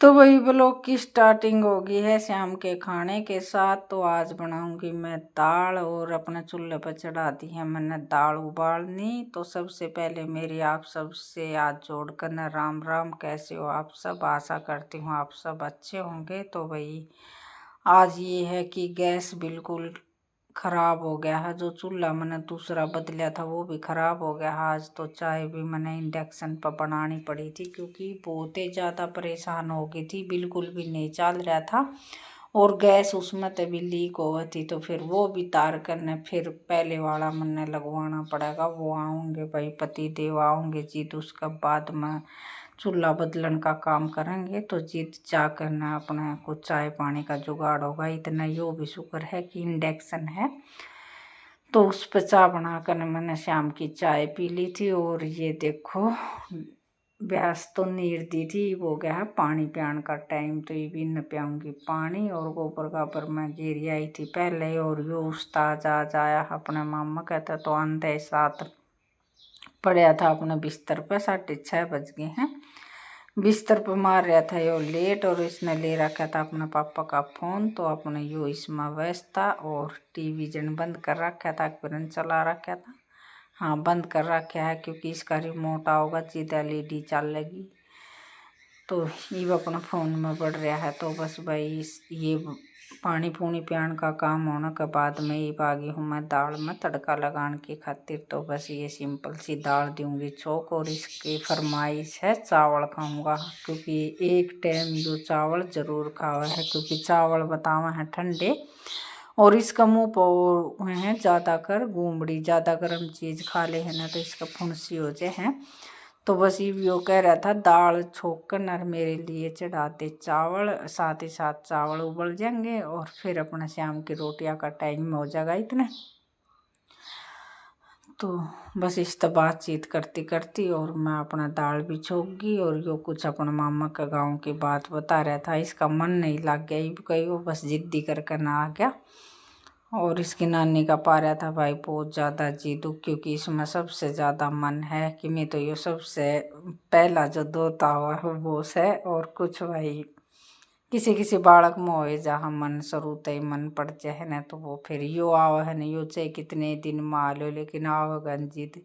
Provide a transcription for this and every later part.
तो वही ब्लॉग की स्टार्टिंग होगी है शाम के खाने के साथ। तो आज बनाऊंगी मैं दाल और अपने चूल्हे पर चढ़ा दी है मैंने दाल उबालनी। तो सबसे पहले मेरी आप सबसे हाथ जोड़कर न राम राम। कैसे हो आप सब? आशा करती हूँ आप सब अच्छे होंगे। तो वही आज ये है कि गैस बिल्कुल ख़राब हो गया है। जो चूल्हा मैंने दूसरा बदला था वो भी ख़राब हो गया है। आज तो चाय भी मैंने इंडक्शन पर बनानी पड़ी थी क्योंकि बहुत ही ज़्यादा परेशान हो गई थी, बिल्कुल भी नहीं चल रहा था। और गैस उसमें तो भी लीक हो गई थी। तो फिर वो भी तार करने फिर पहले वाला मैंने लगवाना पड़ेगा। वो आऊँगे भाई पति देव आऊँगे जी, तो उसका बाद में चूल्हा बदलन का काम करेंगे। तो जीत जा करना अपना कुछ चाय पानी का जुगाड़ होगा। इतना यो भी शुक्र है कि इंडक्शन है। तो उस पर चाय बनाकर मैंने शाम की चाय पी ली थी। और ये देखो भैंस तो नीर दी थी, वो गया है पानी पियान का टाइम। तो ये भी न पियाऊँगी पानी। और गोबर गाबर मैं गिर आई थी पहले। और यो उस्ताद आज आया अपने मामा कहता तो आंधे साथ पड़ा था अपने बिस्तर पर। 6:30 बज गए हैं। बिस्तर पर मार रहा था यो लेट। और इसने ले रखा था अपने पापा का फ़ोन। तो अपने यो इसमें व्यस्त था। और टीवी जन बंद कर रखा था, फिर चला रखा था। हाँ बंद कर रखा है क्योंकि इसका रिमोट आओगा सीधा LED चलेगी। तो ये अपना फ़ोन में बढ़ रहा है। तो बस भाई ये पानी पूनी पियान का काम होने के बाद में ये बागी हूँ मैं दाल में तड़का लगाने की खातिर। तो बस ये सिंपल सी दाल दूँगी छोक। और इसकी फरमाइश है चावल खाऊंगा क्योंकि एक टाइम जो चावल ज़रूर खावा है क्योंकि चावल बतावा है ठंडे। और इसका मुँह पर है ज़्यादा कर गुमड़ी, ज़्यादा गर्म चीज़ खा ले है ना तो इसका फुंसी हो जाए है। तो बस ये वो कह रहा था दाल छोक कर नर मेरे लिए चढ़ाते चावल, साथ ही साथ चावल उबल जाएंगे और फिर अपना शाम की रोटियां का टाइम हो जाएगा इतने। तो बस इस तरह बातचीत करती करती और मैं अपना दाल भी छोक गई। और यो कुछ अपने मामा का गांव की बात बता रहा था। इसका मन नहीं लग गया, कहीं वो बस जिद्दी करके ना आ गया। और इसकी नानी का पा रहा था भाई बहुत ज़्यादा जिद्द क्योंकि इसमें सबसे ज़्यादा मन है कि मैं तो ये सबसे पहला जो दोता हुआ है वो है। और कुछ भाई किसी किसी बालक में होए जहाँ मन शुरू ही मन पड़ जाए है ना तो वो फिर यो आओ है ना यो चाहे कितने दिन मार लो लेकिन आओ गंजित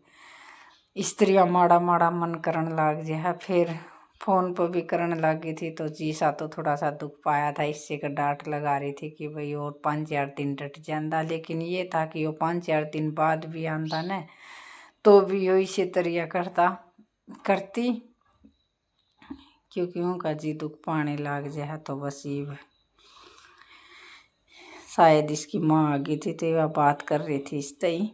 स्त्रियाँ माड़ा माड़ा मन करन लाग जाए। फिर फ़ोन पर भी करने लगी थी तो जी सा तो थोड़ा सा दुख पाया था। इससे का डांट लगा रही थी कि भाई और 5-4 दिन डट जाता। लेकिन ये था कि वो 5-4 दिन बाद भी आंदा न तो भी यो इसी तरह करती क्योंकि उनका जी दुख पाने लग जाए। तो बस ये शायद इसकी माँ आ गई थी तो वह बात कर रही थी इस तई।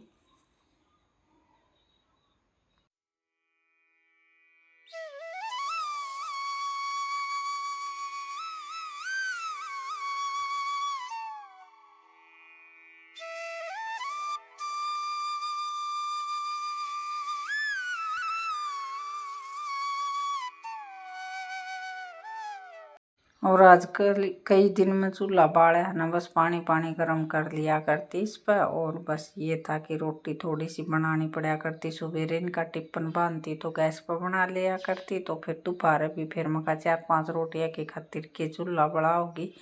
और आजकल कई दिन में चूल्हा बाड़ा है ना बस पानी पानी गर्म कर लिया करती इस पर। और बस ये था कि रोटी थोड़ी सी बनानी पड़ा करती। सवेरे इनका टिप्पन बांधती तो गैस पर बना लिया करती। तो फिर दोपहर भी फिर मका 4-5 रोटियाँ की खातिर के चूल्हा बड़ा होगी।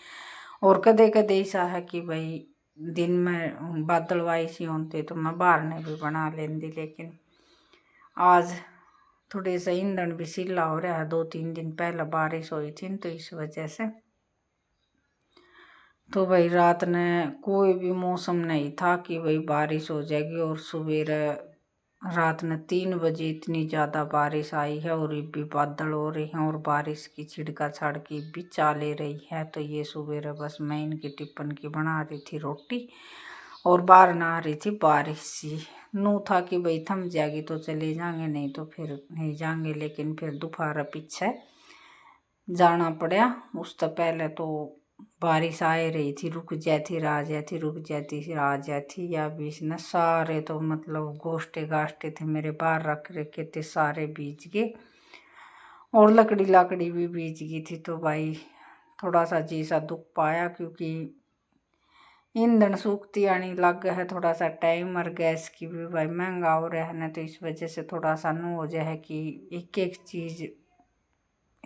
और कदे कदे ऐसा है कि भाई दिन में बादलवाई सी होती तो मैं बाहर ने भी बना लेंदी। लेकिन आज थोड़े से ईंधन भी सिला हो रहा है। 2-3 दिन पहले बारिश हुई थी तो इस वजह से तो भाई रात ने कोई भी मौसम नहीं था कि भाई बारिश हो जाएगी। और सवेरे रात ने 3 बजे इतनी ज़्यादा बारिश आई है और भी बादल हो रही हैं और बारिश की छिड़का छाड़की भी चाले रही है। तो ये सवेरे बस मैं इनकी टिप्पन की बना रही थी रोटी और बाहर ना आ रही थी बारिश सी। नू था कि भाई थम जाएगी तो चले जाएंगे नहीं तो फिर नहीं जाएंगे। लेकिन फिर दोपहर पीछे जाना पड़ा। उस तो पहले तो बारिश आए रही थी, रुक जाती आ जाती रुक जाती आ जाती। या बीच न सारे तो मतलब गोश्ते गाश्ते थे मेरे बाहर रख रखे थे सारे बीज गए। और लकड़ी लाकड़ी भी बीज गई थी। तो भाई थोड़ा सा जी सा दुख पाया क्योंकि ईंधन सूखती आनी लग है थोड़ा सा टाइम। और गैस की भी भाई महंगा हो रहा है ना तो इस वजह से थोड़ा सा नु हो जाए कि एक एक चीज़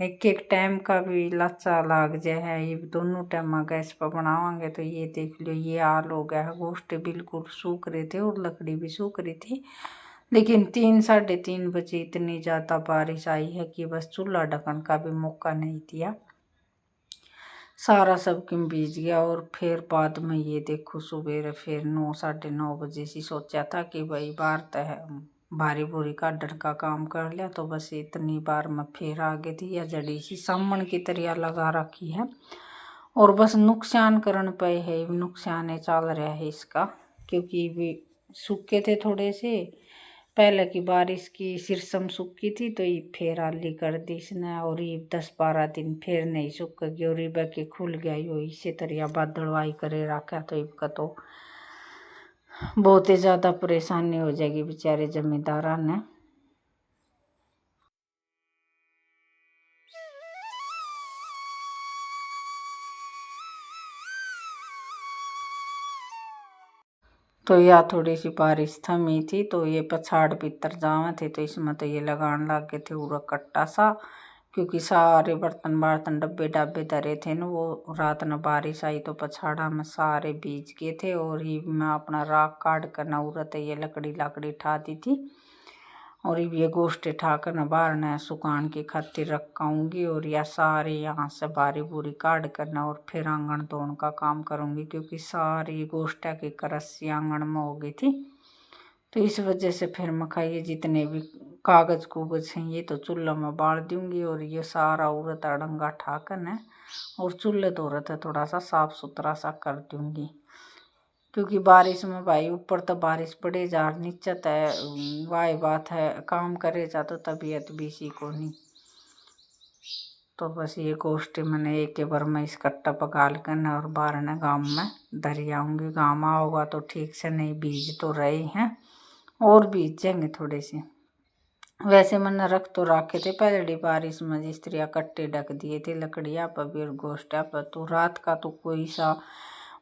एक एक टाइम का भी लाचा लाग जाए है। ये दोनों टाइम गैस पर बनावांगे तो ये देख लो ये हाल हो गया है। गोश्त बिल्कुल सूख रहे थे और लकड़ी भी सूख रही थी, लेकिन 3 साढ़े 3 बजे इतनी ज़्यादा बारिश आई है कि बस चूल्हा ढकने का भी मौका नहीं दिया, सारा सब क्यों भीज गया। और फिर बाद में ये देखो सुबह फिर 9 साढ़े 9 बजे से सोचा था कि भाई बाहर तय भारी भूरी काटने का काम कर लिया, तो बस इतनी बार मैं फिर आ गई थी। या जड़ी सी सामन की तरह लगा रखी है और बस नुकसान करन पे है, नुकसान चल रहा है इसका, क्योंकि भी सूखे थे थोड़े से पहले की बारिश की सिरसम सूखी थी, तो ये फिर आली कर दी इसने। और ये 10 12 दिन फिर नहीं सूखेगी और ये के खुल गया यो इसी तरह बादलवाई करे रखा, तो इनका तो बहुत ही ज़्यादा परेशानी हो जाएगी बेचारे जमींदारा ने। तो या थोड़ी सी बारिश थमी थी तो ये पछाड़ भीतर जावे थे, तो इसमें तो ये लगान लग गए थे पूरा कट्टा सा, क्योंकि सारे बर्तन बर्तन डब्बे डब्बे धरे थे ना, वो रात न बारिश आई तो पछाड़ा में सारे भीज गए थे। और ये मैं अपना राख काट कर न उरत ये लकड़ी लकड़ी ठा दी थी, और ये गोश्त ठाकर न बाहर न सुखान की खातिर रखाऊंगी। और या सारे यहाँ से बारी बुरी काट करना और फिर आंगन धोने का काम करूंगी, क्योंकि सारी गोश्त की करस्सी आंगन में हो गई थी। तो इस वजह से फिर मैं खाइए जितने भी कागज कुगज हैं ये तो चूल्हे में बाल दूंगी, और ये सारा उरत अड़ंगा ठाकर न और चूल्हे तो उरत है थोड़ा सा साफ सुथरा सा कर दूंगी, क्योंकि बारिश में भाई ऊपर तो बारिश पड़े जा नीचे तय वाही बात है, काम करे जा तो तबीयत भी सी को नहीं। तो बस ये गोश्त मैंने एक बार में इस कट्टा पकाल कर न और बाहर न गाँव में धरी आऊँगी। गाँव होगा तो ठीक से नहीं बीज तो रहे हैं और बीज जाएंगे थोड़े से। वैसे मैंने रख तो रखे थे पहले बारिश में जिस तरह कट्टे ढक दिए थे लकड़िया पर भी और गोश्ता पर, तो रात का तो कोई सा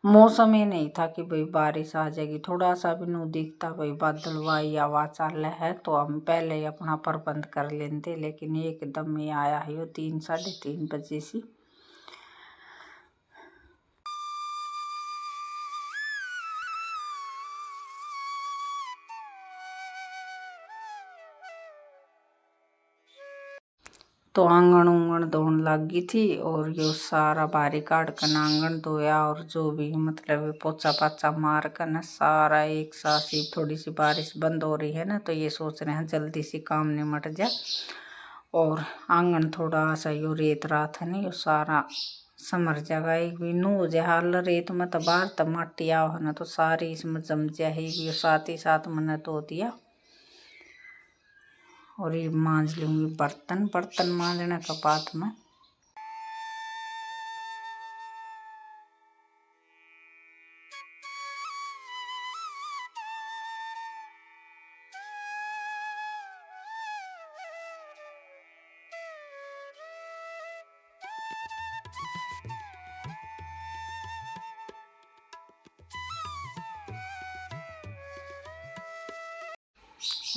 मौसम ही नहीं था कि भाई बारिश आ जाएगी। थोड़ा सा भी नहीं दिखता भाई बादलवाई हवा चल है तो हम पहले ही अपना प्रबंध कर लेते, लेकिन एकदम ही आया है 3 साढ़े 3 बजे से। तो आंगन उंगन धोने लग गई थी और यो सारा बारी काट कर आंगन धोया, और जो भी मतलब पोछा पाछा मार कर न सारा एक साथ ही। थोड़ी सी बारिश बंद हो रही है ना, तो ये सोच रहे हैं जल्दी से काम निमट जाए। और आंगन थोड़ा सा यो रेत रात है ना यो सारा समर जाएगा, एक भी नू हो जाए हाल रेत में तो बाहर तो माटी आओ है ना, तो सारी इसमें जम जाए यो साथ ही साथ मैंने धो दिया। और ये मांज लूँगी बर्तन, बर्तन मांजने का बाद में।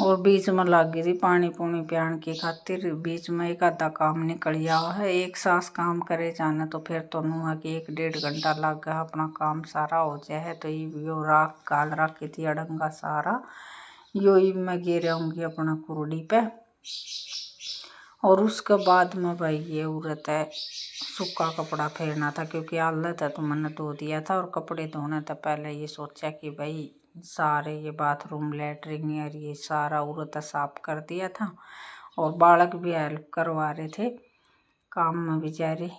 और बीच में लग गई थी पानी पूनी पियान की खातिर, बीच में एक आधा काम निकल गया है। एक सास काम करे जाना तो फिर तो नू है कि 1 1.5 घंटा लग गया अपना काम सारा हो जाए। तो यो राख काल रखी थी अड़ंगा सारा, यो ही मैं गिर आऊँगी अपना कुरड़ी पे। और उसके बाद में भाई ये उरत है सूखा कपड़ा फेरना था, क्योंकि आलत है तो मैंने धो दिया था। और कपड़े धोने था पहले ये सोचा कि भाई सारे ये बाथरूम लेटरिन और ये सारा उरत साफ कर दिया था। और बालक भी हेल्प करवा रहे थे काम में बेचारे।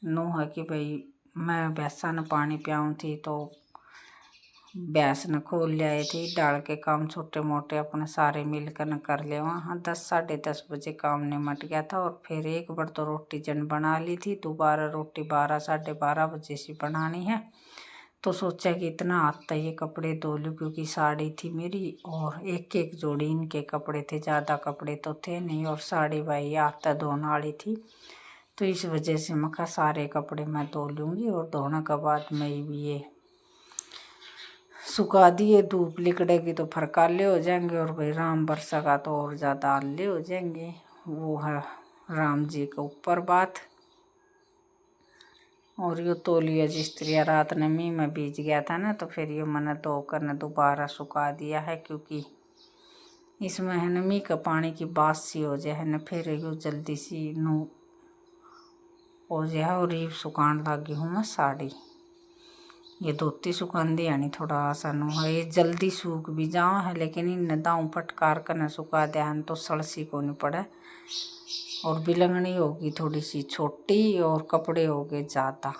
नो है कि भाई मैं भैंसा ने पानी पियाऊँ थी तो भैंस ने खोल ले आई थी, डाल के काम छोटे मोटे अपने सारे मिलकर न कर ले। वहाँ 10 साढ़े 10 बजे काम निमट गया था। और फिर एक बार तो रोटी जन बना ली थी, दोबारा रोटी 12 साढ़े 12 बजे से बनानी है। तो सोचा कि इतना आता ये कपड़े धो लूँ, क्योंकि साड़ी थी मेरी और एक एक जोड़ी इनके कपड़े थे, ज़्यादा कपड़े तो थे नहीं। और साड़ी भाई आता धोने वाली थी, तो इस वजह से मैं कहा सारे कपड़े मैं धो लूँगी। और धोने के बाद मैं ये सुखा दिए, धूप लिकड़ेगी तो फरकाले हो जाएंगे, और भाई राम बरसा का तो और ज़्यादा आले हो जाएंगे। वो है राम जी के ऊपर बात। और यो तौलिया जिस तरह रात ने मीह में भीज गया था ना, तो फिर ये मैंने धोकर ने दोबारा सुखा दिया है, क्योंकि इसमें है न मीह का पानी की बास सी हो जाए है न, फिर यो जल्दी सी नू हो जाए। और ये सुखान लगी हूँ मैं साड़ी, ये धोती सुखान दी यानी थोड़ा सा नू है, ये जल्दी सूख भी जाओ है, लेकिन इन दाऊ फटकार कर न सुखा दिया तो सड़सी को नहीं पड़े। और बिलंगनी होगी थोड़ी सी छोटी और कपड़े हो गए ज़्यादा।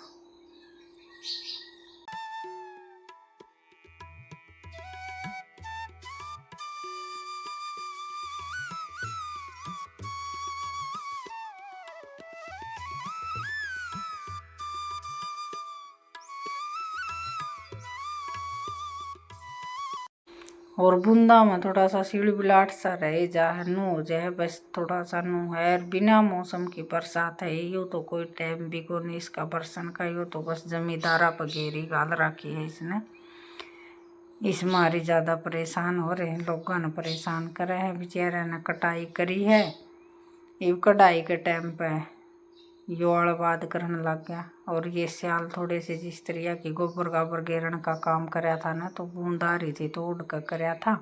और बूंदा में थोड़ा सा सिलबिलाट सा रहे जा नू हो जाए, बस थोड़ा सा नू है। बिना मौसम की बरसात है, यो तो कोई टाइम भी को नहीं इसका बरसन का, यो तो बस जमींदारा पर घेरी गाल रखी है इसने। इस मारी ज़्यादा परेशान हो रहे हैं, लोगों ने परेशान करे है, बेचारे ने कटाई करी है। ये कटाई के टाइम पे यो बात करने लग गया। और ये सियाल थोड़े से जिस तरह की गोबर गाबर गेरन का काम कराया था ना, तो बूंद आ रही थी तो उड़ कर कराया था,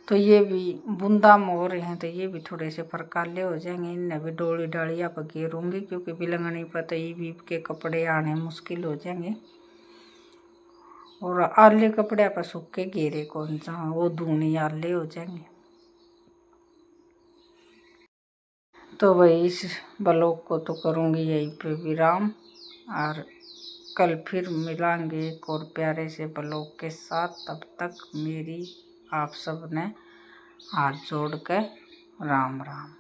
तो ये भी बूंदा में हो रहे हैं, तो ये भी थोड़े से फरकाले हो जाएंगे। इनने भी डोली डालिया पर घेरूंगी, क्योंकि बिलंगनी पर तो ये के कपड़े आने मुश्किल हो जाएंगे। और आले कपड़े पर सूखे घेरे कौन सा, वो धूनी आले हो जाएंगे। तो भाई इस ब्लॉग को तो करूँगी यहीं पे विराम, और कल फिर मिलांगे एक और प्यारे से ब्लॉग के साथ। तब तक मेरी आप सब ने हाथ जोड़ के राम राम।